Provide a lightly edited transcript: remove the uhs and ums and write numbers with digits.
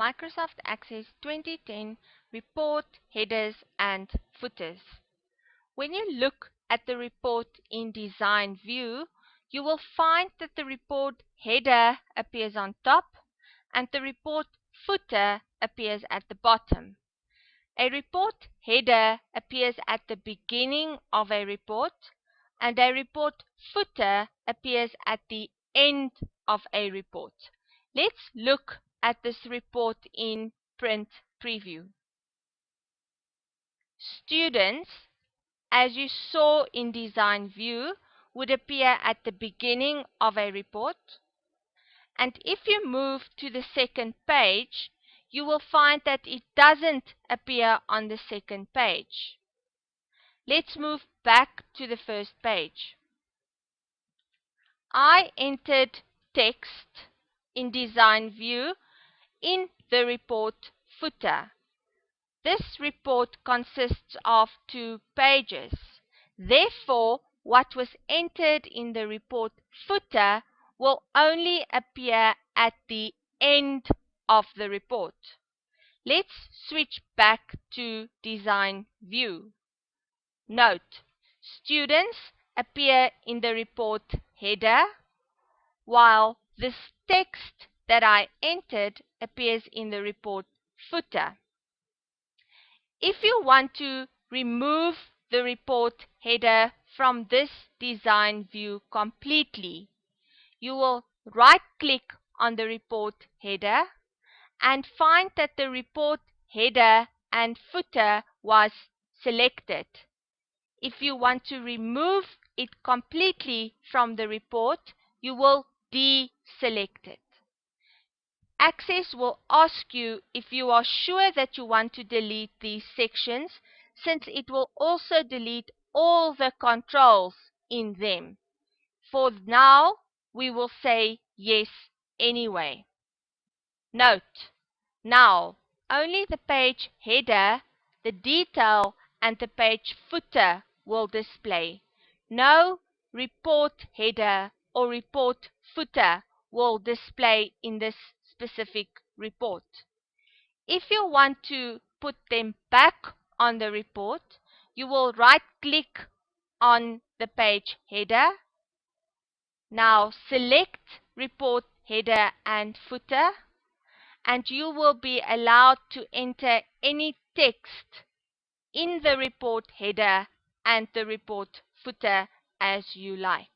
Microsoft Access 2010 Report Headers and Footers. When you look at the report in Design View, you will find that the report header appears on top and the report footer appears at the bottom. A report header appears at the beginning of a report and a report footer appears at the end of a report. Let's look at this report in Print Preview. Students, as you saw in Design View, would appear at the beginning of a report. And if you move to the second page, you will find that it doesn't appear on the second page. Let's move back to the first page. I entered text in Design View in the report footer. This report consists of 2 pages. Therefore, what was entered in the report footer will only appear at the end of the report. Let's switch back to Design View. Note, students appear in the report header, while this text that I entered appears in the report footer. If you want to remove the report header from this Design View completely, you will right-click on the report header and find that the report header and footer was selected. If you want to remove it completely from the report, you will deselect it. Access will ask you if you are sure that you want to delete these sections, since it will also delete all the controls in them. For now, we will say yes anyway. Note, now only the page header, the detail and the page footer will display. No report header or report footer will display in this specific report. If you want to put them back on the report, you will right-click on the page header. Now select report header and footer, and you will be allowed to enter any text in the report header and the report footer as you like.